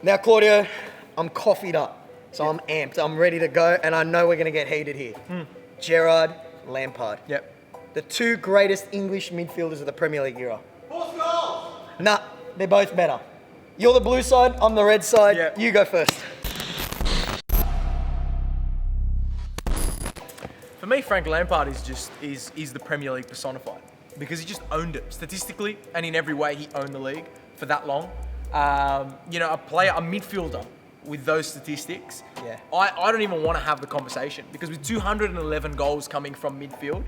Now, Claudio, I'm coffeed up, so I'm amped. I'm ready to go, and I know we're going to get heated here. Gerrard, Lampard. Yep. The two greatest English midfielders of the Premier League era. Nah, they're both better. You're the blue side, I'm the red side. Yep. You go first. For me, Frank Lampard is the Premier League personified because he just owned it statistically and in every way. He owned the league for that long. A midfielder with those statistics. Yeah. I don't even want to have the conversation because with 211 goals coming from midfield,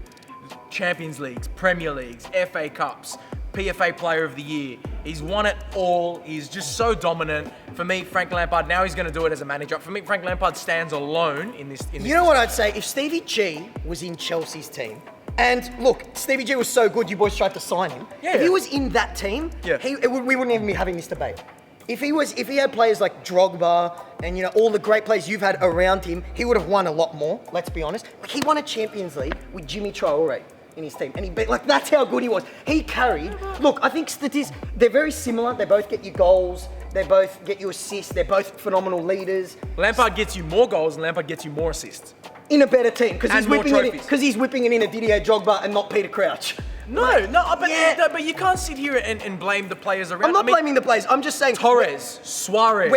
Champions Leagues, Premier Leagues, FA Cups, PFA Player of the Year. He's won it all. He's just so dominant. For me, Frank Lampard, now he's going to do it as a manager. For me, Frank Lampard stands alone in this. You know what I'd say? If Stevie G was in Chelsea's team, and look, Stevie G was so good, you boys tried to sign him. Yeah. If he was in that team, Yeah. we wouldn't even be having this debate. If he had players like Drogba and all the great players you've had around him, he would have won a lot more. Let's be honest. Like he won a Champions League with Jimmy Traore in his team, and that's how good he was. He carried. Look, I think they're very similar. They both get you goals. They both get you assists. They're both phenomenal leaders. Lampard gets you more goals and Lampard gets you more assists. In a better team because And more trophies. he's whipping it in a Didier Drogba and not Peter Crouch. But you can't sit here and blame the players around. I'm not blaming the players. I'm just saying Torres, Suarez.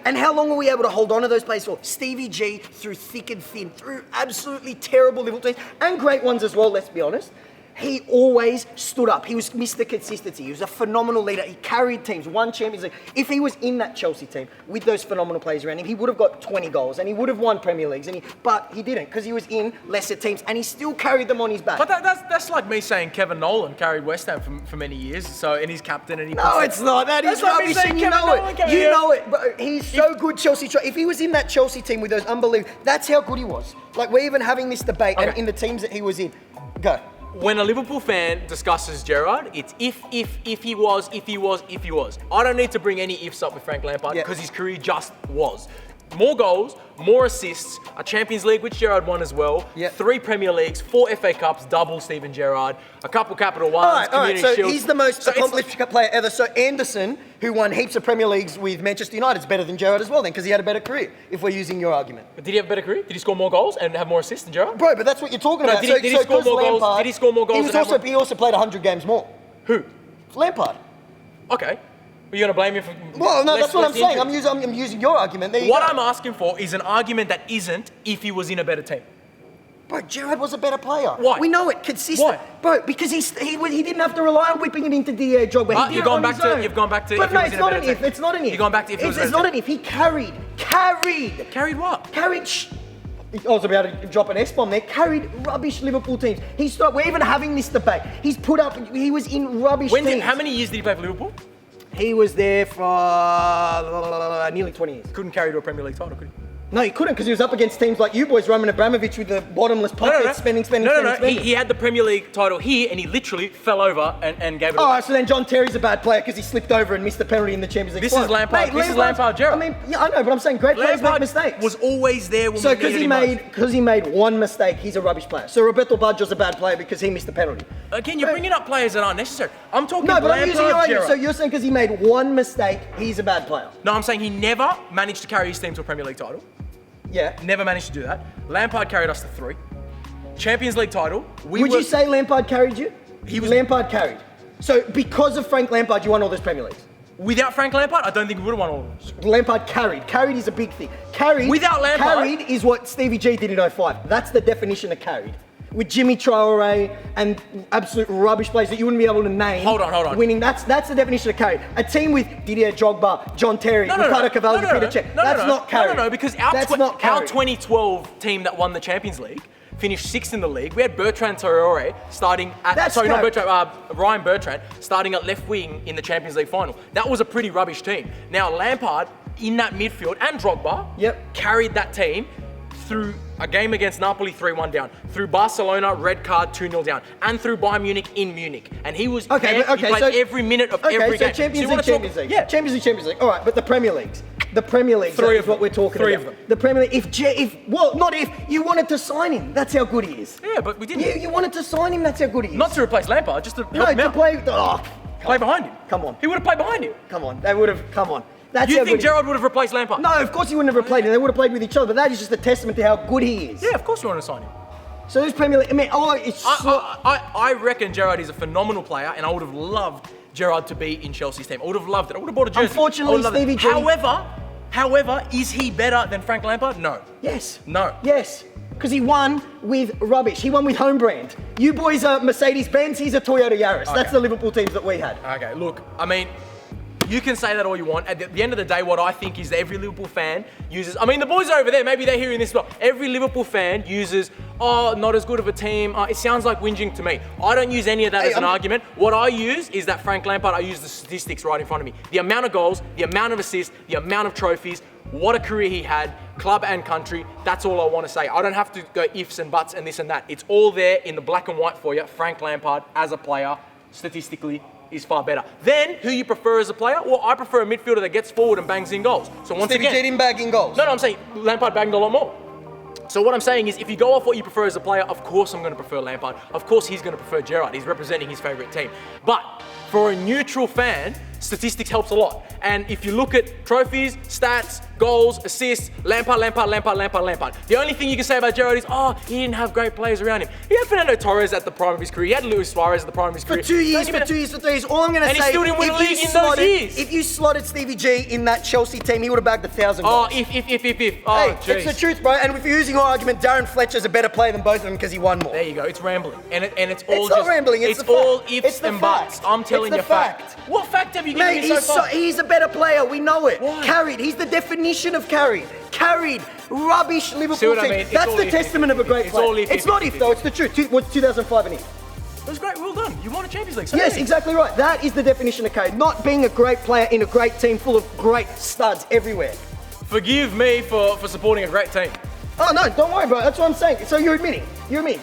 and how long were we able to hold on to those players for? Stevie G through thick and thin, through absolutely terrible Liverpool teams and great ones as well. Let's be honest. He always stood up. He was Mr. Consistency. He was a phenomenal leader. He carried teams, won Champions League. If he was in that Chelsea team with those phenomenal players around him, he would have got 20 goals and he would have won Premier Leagues. But he didn't because he was in lesser teams and he still carried them on his back. But that's like me saying Kevin Nolan carried West Ham for many years. So and he's captain and he. No, it's not. That is That's like me rubbish, saying and you Kevin know Nolan it. came You here. know it. But he's so good, Chelsea. If he was in that Chelsea team with those unbelievable, that's how good he was. Like we're even having this debate, and Okay. in the teams that he was in, go. When a Liverpool fan discusses Gerrard, it's if he was. I don't need to bring any ifs up with Frank Lampard Yeah. because his career just was. More goals, more assists, a Champions League, which Gerrard won as well, Yeah. 3 Premier Leagues, 4 FA Cups, double Steven Gerrard, a couple Capital Ones, All right. Community So Shields. he's the most So it's- accomplished player ever. So Anderson, who won heaps of Premier Leagues with Manchester United, is better than Gerrard as well, then, because he had a better career. If we're using your argument, Did he have a better career? Did he score more goals and have more assists than Gerrard? bro. But that's what you're talking about. did he score 'cause more goals? Lampard- Did he score more goals He than he also played 100 games more. Who? Lampard. Okay. Are you going to blame him for... Well, no, less- that's what less I'm saying. injuries? I'm using your argument. There you What go. I'm asking for is an argument that isn't if he was in a better team. Bro, Gerrard was a better player. Why? We know it. Consistent. Why? Bro, because he didn't have to rely on whipping it into Didier Drogba. Ah, He did you've it gone on back his to- own. you've gone back to But if he no, was it's in a not better an if. team. It's not an if. You've gone back to if he was in a It's not better an if. He carried. Carried what? I was about to drop an S-bomb there. Carried rubbish Liverpool teams. We're even having this debate. He was in rubbish teams. How many years did he play for Liverpool? He was there for nearly 20 years. Couldn't carry to a Premier League title, could he? No, he couldn't because he was up against teams like you boys, Roman Abramovich with the bottomless pockets, spending. No. He had the Premier League title here and he literally fell over and gave it Oh, away. so then John Terry's a bad player because he slipped over and missed the penalty in the Champions League. This is final. Lampard. This is Lampard, Gerrard. I mean, yeah, I know, but I'm saying great players make Lampard mistakes. was always there when So we needed him most. because he made one mistake, he's a rubbish player. So Roberto Baggio's a bad player because he missed the penalty. Again, you're bringing up players that aren't necessary. I'm talking No, but I'm using your Lampard, argument. So Gerrard. you're saying because he made one mistake, he's a bad player. No, I'm saying he never managed to carry his team to a Premier League title. Yeah. Never managed to do that. Lampard carried us to 3. Champions League title. Would you say Lampard carried you? He was- Lampard carried. So because of Frank Lampard, you won all those Premier Leagues. Without Frank Lampard, I don't think we would have won all of them. Lampard carried. Carried is a big thing. Carried. Without Lampard- Carried is what Stevie G did in 05. That's the definition of carried. With Jimmy Traore and absolute rubbish players that you wouldn't be able to name. Hold on. Winning. That's the definition of carried. A team with Didier Drogba, John Terry, Ricardo Cavalli, Peter Cech. That's not carried. No, because that's not our carried. 2012 team that won the Champions League finished 6th in the league. We had Bertrand Traore starting at That's not carried. Bertrand, Ryan Bertrand starting at left wing in the Champions League final. That was a pretty rubbish team. Now Lampard in that midfield and Drogba carried that team through a game against Napoli 3-1 down, through Barcelona red card 2-0 down, and through Bayern Munich in Munich. And he was Okay, there, but- okay, he played so- every minute of every game. Champions So you League, wanna talk- Yeah, Champions League. All right, but the Premier Leagues. The Premier League is what we're talking Three about. of them. The Premier League. Not if you wanted to sign him. That's how good he is. Yeah, but we didn't. You wanted to sign him. That's how good he is. Not to replace Lampard, just to help him to out. play. Play behind him. Come on. He would have played behind him. Come on. They would have. Come on. That's You how think good he- Gerrard would have replaced Lampard? No, of course he wouldn't have replayed him. They would have played with each other. But that is just a testament to how good he is. Yeah, of course you want to sign him. So this Premier League, I mean, it's I reckon Gerrard is a phenomenal player, and I would have loved Gerrard to be in Chelsea's team. I would have loved it. I would have bought a jersey. Unfortunately, I would have loved it. Stevie G- However, is he better than Frank Lampard? No. yes. No. Yes. Because he won with rubbish. He won with home brand. You boys are Mercedes-Benz, he's a Toyota Yaris. That's the Liverpool teams that we had. Okay, look, I mean, you can say that all you want. At the end of the day, what I think is that every Liverpool fan uses, I mean, the boys are over there, maybe they're hearing this as well. Every Liverpool fan uses, oh, not as good of a team. It sounds like whinging to me. I don't use any of that as an argument. What I use is that Frank Lampard, I use the statistics right in front of me. The amount of goals, the amount of assists, the amount of trophies, what a career he had, club and country. That's all I want to say. I don't have to go ifs and buts and this and that. It's all there in the black and white for you. Frank Lampard, as a player, statistically, is far better. Then, who you prefer as a player? Well, I prefer a midfielder that gets forward and bangs in goals. So once Stevie again, G didn't bag in goals. no, I'm saying Lampard banged a lot more. So what I'm saying is, if you go off what you prefer as a player, of course I'm going to prefer Lampard. Of course he's going to prefer Gerrard. He's representing his favourite team. But for a neutral fan, statistics helps a lot. And if you look at trophies, stats, goals, assists, Lampard. The only thing you can say about Gerrard is, oh, he didn't have great players around him. He had Fernando Torres at the prime of his career. He had Luis Suarez at the prime of his For career. 2 years, Don't for 2 years, for 3 years. All I'm going to And say, he still didn't win a if you league in those slotted- years. If you slotted Stevie G in that Chelsea team, he would have bagged 1,000 goals. Oh, if. Oh, Hey, it's the jeez. truth, bro. And if you're using our argument, Darren Fletcher's a better player than both of them because he won more. There you go. It's rambling, and it's all It's not just rambling, it's the all fact. ifs It's the and buts. fact. I'm telling It's you the fact. fact. What fact have you given Mate, me so far? he's a better player. We know it. Why? Carried. He's the definition of carried. Carried. Rubbish Liverpool See what I team. mean? It's That's all the if, testament of a great it's player. all if, It's not if, if, though. It's the truth. What's 2005 and if? It was great. Well done. You won a Champions League. So Yes, did he. exactly right. That is the definition of carried. Not being a great player in a great team full of great studs everywhere. Forgive me for supporting a great team. Oh, no, don't worry, bro. That's what I'm saying. So you're admitting.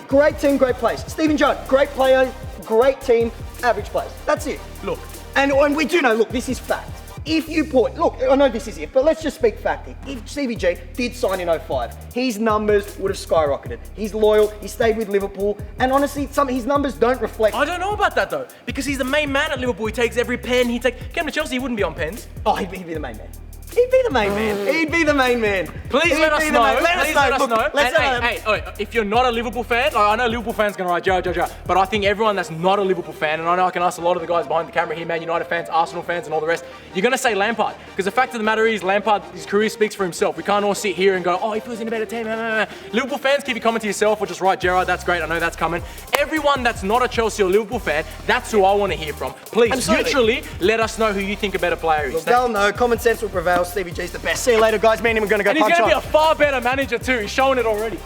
Great team, great players. Steven Gerrard, great player, great team, average players. That's it. Look, And we do know, look, this is fact. If you put, look, I know this is it, but let's just speak fact. If Stevie G did sign in 05, his numbers would have skyrocketed. He's loyal, he stayed with Liverpool, and honestly, his numbers don't reflect. I don't know about that though, because he's the main man at Liverpool. He takes every pen. Came to Chelsea, he wouldn't be on pens. Oh, he'd be the main man. He'd be the main man. He'd be the main man. Please He'd let us be the know. main- Please let us Look, know. let's And hey, if you're not a Liverpool fan, I know Liverpool fans going to write Gerrard, but I think everyone that's not a Liverpool fan, and I know I can ask a lot of the guys behind the camera here, Man United fans, Arsenal fans, and all the rest, you're going to say Lampard. Because the fact of the matter is, Lampard, his career speaks for himself. We can't all sit here and go, oh, if he was in a better team. Liverpool fans, keep your comment to yourself or just write Gerrard, that's great, I know that's coming. Everyone that's not a Chelsea or Liverpool fan, that's who I want to hear from. Please, Absolutely. neutrally, let us know who you think a better player is. Look, they'll know. Common sense will prevail. Stevie G's the best. See you later, guys. Me and him are going to go And he's punch going to be on. a far better manager too. He's showing it already.